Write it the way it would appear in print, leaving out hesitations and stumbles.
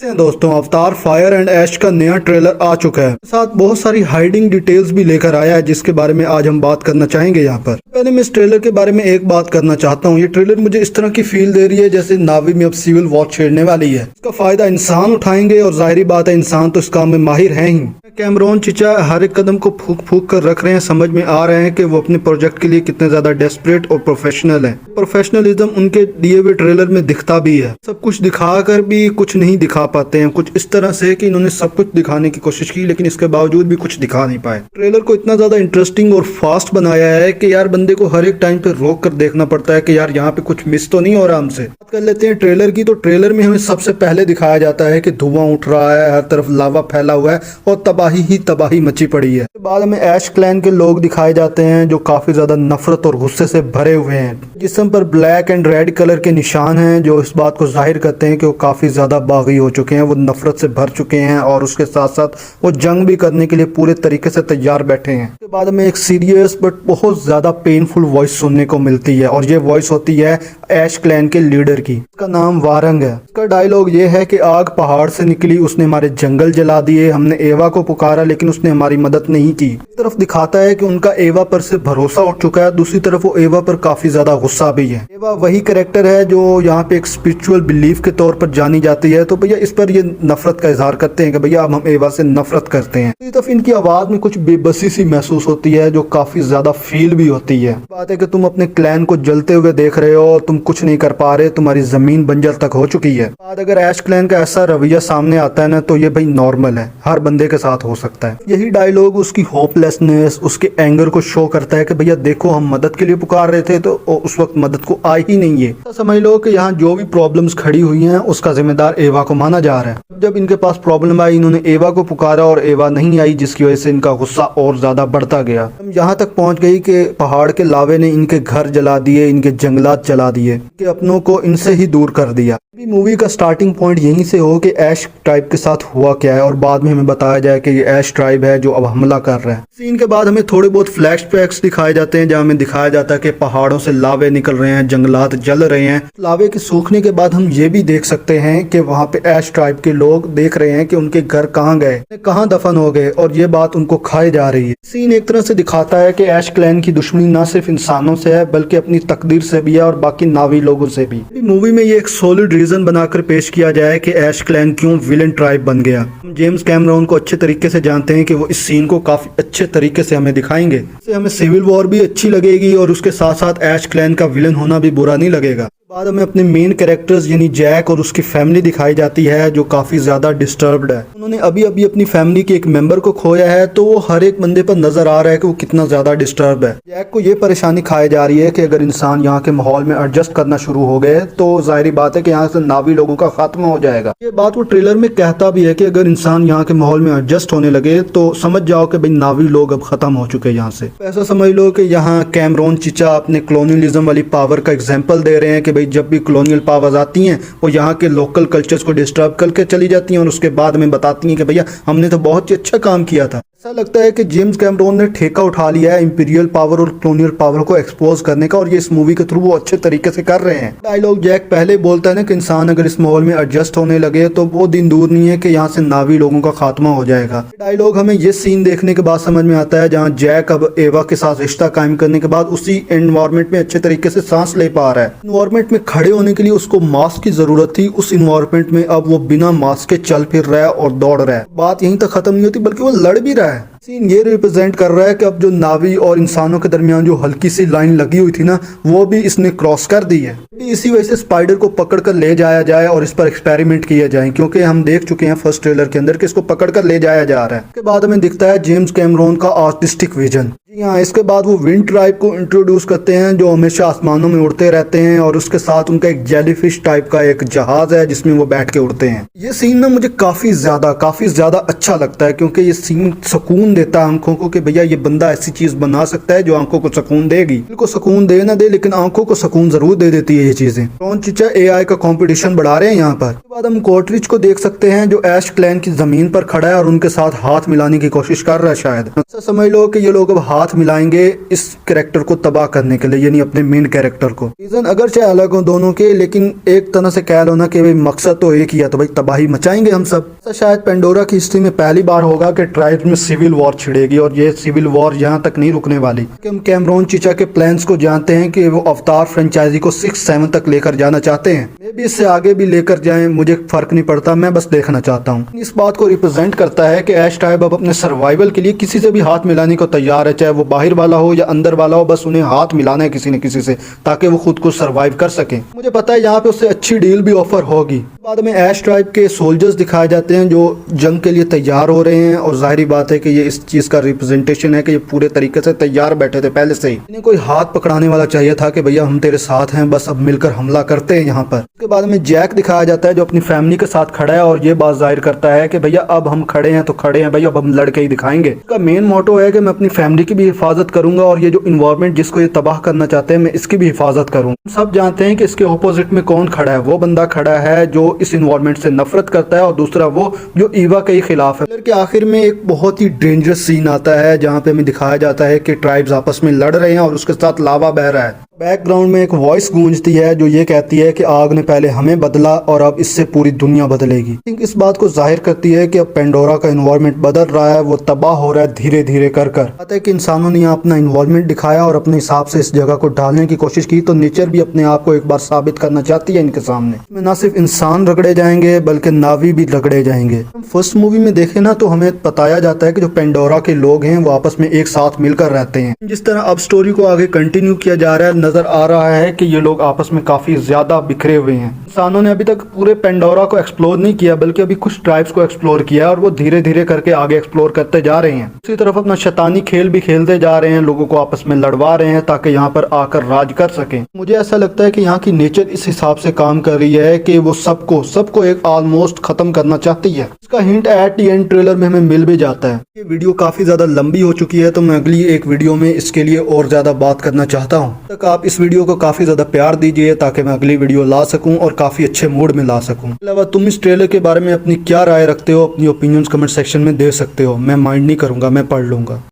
दोस्तों, अवतार fire and ऐश का नया ट्रेलर आ चुका है। साथ बहुत सारी हाइडिंग डिटेल्स भी लेकर आया है, जिसके बारे में आज हम बात करना चाहेंगे। यहाँ पर पहले मैं इस ट्रेलर के बारे में एक बात करना चाहता हूँ। ये ट्रेलर मुझे इस तरह की फील दे रही है जैसे नावी में अब सिविल वॉर छेड़ने वाली है। इसका फायदा इंसान उठाएंगे और जाहिर बात है इंसान तो इस काम में माहिर है ही। कैमरॉन चिचा हर एक कदम को फूक फूक कर रख रहे हैं। समझ में आ रहे हैं कि वो अपने प्रोजेक्ट के लिए कितने ज्यादा डेस्परेट और प्रोफेशनल हैं। प्रोफेशनलिज्म उनके दिए हुए ट्रेलर में दिखता भी है। सब कुछ दिखाकर भी कुछ नहीं दिखा पाते हैं। कुछ इस तरह से कि इन्होंने सब कुछ दिखाने की कोशिश की, लेकिन इसके बावजूद भी कुछ दिखा नहीं पाए। ट्रेलर को इतना ज्यादा इंटरेस्टिंग और फास्ट बनाया है कि यार बंदे को हर एक टाइम पे रोक कर देखना पड़ता है कि यार यहाँ पे कुछ मिस तो नहीं हो रहा हमसे। बात कर लेते हैं ट्रेलर की। तो ट्रेलर में हमें सबसे पहले दिखाया जाता है कि धुआं उठ रहा है, हर तरफ लावा फैला हुआ है और तबाही ही तबाही मची पड़ी है। बाद में ऐश क्लैन के लोग दिखाए जाते हैं जो काफी ज्यादा नफरत और गुस्से से भरे हुए हैं। जिस्म पर ब्लैक एंड रेड कलर के निशान हैं जो इस बात को जाहिर करते हैं कि वो काफी ज्यादा बागी हो चुके हैं, वो नफरत से भर चुके हैं और उसके साथ साथ वो जंग भी करने के लिए पूरे तरीके से तैयार बैठे हैं। उसके बाद में एक सीरियस बट बहुत ज्यादा पेनफुल वॉइस सुनने को मिलती है और ये वॉइस होती है ऐश क्लैन के लीडर की। इसका नाम वारंग है। इसका डायलॉग ये है कि आग पहाड़ से निकली, उसने हमारे जंगल जला दिए, हमने एवा को पुकारा लेकिन उसने हमारी मदद नहीं की। एक तरफ दिखाता है कि उनका एवा पर से भरोसा उठ चुका है, दूसरी तरफ वो एवा पर काफी ज्यादा गुस्सा भी है। एवा वही कैरेक्टर है जो यहाँ पे एक स्पिरिचुअल बिलीफ के तौर पर जानी जाती है। तो भैया इस पर ये नफरत का इजहार करते हैं कि भैया अब हम एवा से नफरत करते हैं। दूसरी तरफ इनकी आवाज में कुछ बेबसी सी महसूस होती है जो काफी ज्यादा फील भी होती है। बात है कि तुम अपने क्लैन को जलते हुए देख रहे हो, तुम कुछ नहीं कर पा रहे, तुम्हारी जमीन बंजर तक हो चुकी है। बाद अगर ऐश क्लैन का ऐसा रवैया सामने आता है ना तो ये भाई नॉर्मल है, हर बंदे के साथ हो सकता है। यही डायलॉग उसकी होपलेसनेस, उसके एंगर को शो करता है कि भैया देखो हम मदद के लिए पुकार रहे थे तो उस वक्त मदद को आई ही नहीं है। तो समझ लो कि यहाँ जो भी प्रॉब्लम्स खड़ी हुई हैं उसका जिम्मेदार एवा को माना जा रहा है। जब इनके पास प्रॉब्लम आई इन्होंने एवा को पुकारा और एवा नहीं आई, जिसकी वजह से इनका गुस्सा और ज्यादा बढ़ता गया। हम यहाँ तक पहुंच गई कि पहाड़ के लावे ने इनके घर जला दिए, इनके जंगलात जला दिए, कि अपनों को इनसे ही दूर कर दिया। मूवी का स्टार्टिंग पॉइंट यहीं से हो कि ऐश ट्राइब के साथ हुआ क्या है और बाद में हमें बताया जाए कि ये ऐश ट्राइब है जो अब हमला कर रहा है। सीन के बाद हमें थोड़े बहुत फ्लैशबैक्स दिखाए जाते हैं जहाँ हमें दिखाया जाता है कि पहाड़ों से लावे निकल रहे हैं, जंगलात जल रहे हैं। लावे के सूखने के बाद हम ये भी देख सकते हैं कि वहाँ पे ऐश ट्राइब के लोग देख रहे हैं कि उनके घर कहाँ गए, कहाँ दफन हो गए और ये बात उनको खाई जा रही है। सीन एक तरह से दिखाता है कि ऐश क्लैन की दुश्मनी न सिर्फ इंसानों से है बल्कि अपनी तकदीर से भी है और बाकी नावी लोगों से भी। मूवी में ये एक सॉलिड रीजन बनाकर पेश किया जाए कि ऐश क्लैन क्यों विलेन ट्राइब बन गया। हम जेम्स कैमरॉन को अच्छे तरीके से जानते हैं कि वो इस सीन को काफी अच्छे तरीके से हमें दिखाएंगे। इससे हमें सिविल वॉर भी अच्छी लगेगी और उसके साथ साथ ऐश क्लैन का विलेन होना भी बुरा नहीं लगेगा। बाद हमें अपने मेन कैरेक्टर्स यानी जैक और उसकी फैमिली दिखाई जाती है जो काफी ज्यादा डिस्टर्ब्ड है। उन्होंने अभी अभी अपनी फैमिली के एक मेंबर को खोया है, तो वो हर एक बंदे पर नजर आ रहा है कि वो कितना ज्यादा डिस्टर्ब है। जैक को ये परेशानी खाई जा रही है कि अगर इंसान यहाँ के माहौल में एडजस्ट करना शुरू हो गए तो जाहिर बात है कि यहाँ से नावी लोगों का खात्मा हो जाएगा। ये बात वो ट्रेलर में कहता भी है कि अगर इंसान यहाँ के माहौल में एडजस्ट होने लगे तो समझ जाओ कि भाई नावी लोग अब खत्म हो चुके हैं यहाँ से। ऐसा समझ लो कि यहाँ कैमरॉन चिचा अपने कॉलोनियलिज्म वाली पावर का एग्जाम्पल दे रहे हैं कि जब भी कॉलोनियल पावर्स आती हैं वो यहाँ के लोकल कल्चर्स को डिस्टर्ब करके चली जाती हैं और उसके बाद में बताती हैं कि भैया हमने तो बहुत ही अच्छा काम किया था। ऐसा लगता है कि जेम्स कैमरॉन ने ठेका उठा लिया है इंपीरियल पावर और कॉलोनियल पावर को एक्सपोज करने का और ये इस मूवी के थ्रू वो अच्छे तरीके से कर रहे हैं। डायलॉग जैक पहले बोलता है ना कि इंसान अगर इस माहौल में एडजस्ट होने लगे तो वो दिन दूर नहीं है कि यहाँ से नावी लोगों का खात्मा हो जाएगा। डायलॉग हमें ये सीन देखने के बाद समझ में आता है जहाँ जैक अब एवा के साथ रिश्ता कायम करने के बाद उसी एनवायरमेंट में अच्छे तरीके से सांस ले पा रहा है। एनवायरमेंट में खड़े होने के लिए उसको मास्क की जरूरत थी, उस एनवायरमेंट में अब वो बिना मास्क के चल फिर रहा है और दौड़ रहा है। बात यहीं तक खत्म नहीं होती बल्कि वो लड़ भी रहा है। सीन ये रिप्रेजेंट कर रहा है कि अब जो नावी और इंसानों के दरमियान जो हल्की सी लाइन लगी हुई थी ना वो भी इसने क्रॉस कर दी है। इसी वजह से स्पाइडर को पकड़ कर ले जाया जाए और इस पर एक्सपेरिमेंट किया जाए, क्योंकि हम देख चुके हैं फर्स्ट ट्रेलर के अंदर कि इसको पकड़ कर ले जाया जा रहा है। इसके बाद हमें दिखता है जेम्स कैमरॉन का आर्टिस्टिक विजन। हाँ, इसके बाद वो विंड ट्राइब को इंट्रोड्यूस करते हैं जो हमेशा आसमानों में उड़ते रहते हैं और उसके साथ उनका एक जेलीफिश टाइप का एक जहाज है जिसमें वो बैठ के उड़ते हैं। ये सीन ना मुझे काफी ज्यादा अच्छा लगता है क्योंकि ये सीन सुकून सुकून देता है आंखों को कि भैया ये बंदा ऐसी चीज बना सकता है जो आंखों को सुकून देगी। दिल को सुकून दे ना दे लेकिन आंखों को सुकून जरूर दे देती है ये चीजें। रॉन चिचा AI का कंपटीशन बढ़ा रहे हैं यहाँ पर। उसके बाद हम कोर्टरिज को देख सकते हैं जो ऐश क्लैन की जमीन पर खड़ा है और उनके साथ हाथ मिलाने की कोशिश कर रहा है। शायद ऐसा समझ लो कि ये लोग अब हाथ मिलाएंगे इस कैरेक्टर को तबाह करने के लिए, यानी अपने मेन कैरेक्टर को। रीजन अगरचे अलग हो दोनों के, लेकिन एक तरह से कह लो ना कि भाई मकसद तो एक ही है, तो भाई तबाही मचाएंगे हम सब। तो शायद पेंडोरा की हिस्ट्री में पहली बार होगा कि ट्राइब्स में सिविल वॉर छिड़ेगी और ये सिविल वॉर यहाँ तक नहीं रुकने वाली। हम कैमरॉन चिचा के प्लान्स को जानते हैं कि वो अवतार फ्रेंचाइजी को 6-7 तक लेकर जाना चाहते हैं। मे भी इससे आगे भी लेकर जाएं, मुझे फर्क नहीं पड़ता, मैं बस देखना चाहता हूँ। इस बात को रिप्रेजेंट करता है कि ऐश ट्राइब अब अपने सर्वाइवल के लिए किसी से भी हाथ मिलाने को तैयार है, चाहे वो बाहर वाला हो या अंदर वाला हो, बस उन्हें हाथ मिलाना है किसी न किसी से ताकि वो खुद को सर्वाइव कर सके। मुझे पता है यहाँ पे उससे अच्छी डील भी ऑफर होगी। बाद में ऐश ट्राइब के सोल्जर्स दिखाए जाते हैं जो जंग के लिए तैयार हो रहे हैं और जाहिर बात है कि ये इस चीज का रिप्रेजेंटेशन है कि ये पूरे तरीके से तैयार बैठे थे पहले से ही। इन्हें कोई हाथ पकड़ाने वाला चाहिए था कि भैया हम तेरे साथ हैं, बस अब मिलकर हमला करते हैं यहाँ पर। उसके बाद में जैक दिखाया जाता है जो अपनी फैमिली के साथ खड़ा है और ये बात जाहिर करता है कि भैया अब हम खड़े हैं तो खड़े हैं भाई, अब हम लड़के ही दिखाएंगे। इसका मेन मोटो है कि मैं अपनी फैमिली की भी हिफाजत करूंगा और ये जो इन्वायरमेंट जिसको ये तबाह करना चाहते हैं मैं इसकी भी हिफाजत करूँ। सब जानते हैं कि इसके ऑपोजिट में कौन खड़ा है, वो बंदा खड़ा है जो इस इन्वायरमेंट से नफरत करता है और दूसरा वो जो ईवा के खिलाफ है। के आखिर में एक बहुत ही डेंजरस सीन आता है जहाँ पे हमें दिखाया जाता है कि ट्राइब्स आपस में लड़ रहे हैं और उसके साथ लावा बह रहा है। बैकग्राउंड में एक वॉइस गूंजती है जो ये कहती है कि आग ने पहले हमें बदला और अब इससे पूरी दुनिया बदलेगी। थिंक इस बात को जाहिर करती है कि अब पेंडोरा का इन्वायरमेंट बदल रहा है, वो तबाह हो रहा है धीरे धीरे कर पता है कि इंसानों ने यहाँ अपना इन्वायरमेंट दिखाया और अपने हिसाब से इस जगह को ढालने की कोशिश की, तो नेचर भी अपने आप को एक बार साबित करना चाहती है इनके सामने। इसमें न सिर्फ इंसान रगड़े जाएंगे बल्कि नावी भी रगड़े जाएंगे। फर्स्ट मूवी में देखे ना तो हमें बताया जाता है कि जो पेंडोरा के लोग हैं वो आपस में एक साथ मिलकर रहते हैं। जिस तरह अब स्टोरी को आगे कंटिन्यू किया जा रहा है नजर आ रहा है कि ये लोग आपस में काफी ज्यादा बिखरे हुए हैं। इंसानों ने अभी तक पूरे पेंडोरा को एक्सप्लोर नहीं किया बल्कि अभी कुछ ट्राइब्स को एक्सप्लोर किया और वो धीरे धीरे करके आगे एक्सप्लोर करते जा रहे हैं। दूसरी तरफ अपना शैतानी खेल भी खेलते जा रहे हैं, लोगों को आपस में लड़वा रहे हैं ताकि यहाँ पर आकर राज कर सकें। मुझे ऐसा लगता है कि यहाँ की नेचर इस हिसाब से काम कर रही है कि वो सबको एक ऑलमोस्ट खत्म करना चाहती है। इसका hint at the end trailer में हमें मिल भी जाता है। ये वीडियो काफी ज्यादा लंबी हो चुकी है तो मैं अगली एक वीडियो में इसके लिए और ज्यादा बात करना चाहता हूँ। तक आप इस वीडियो को काफी ज्यादा प्यार दीजिए ताकि मैं अगली वीडियो ला सकूं और काफी अच्छे मूड में ला सकूं। इसके अलावा तुम इस ट्रेलर के बारे में अपनी क्या राय रखते हो, अपनी ओपिनियंस कमेंट सेक्शन में दे सकते हो। मैं माइंड नहीं करूंगा, मैं पढ़ लूंगा।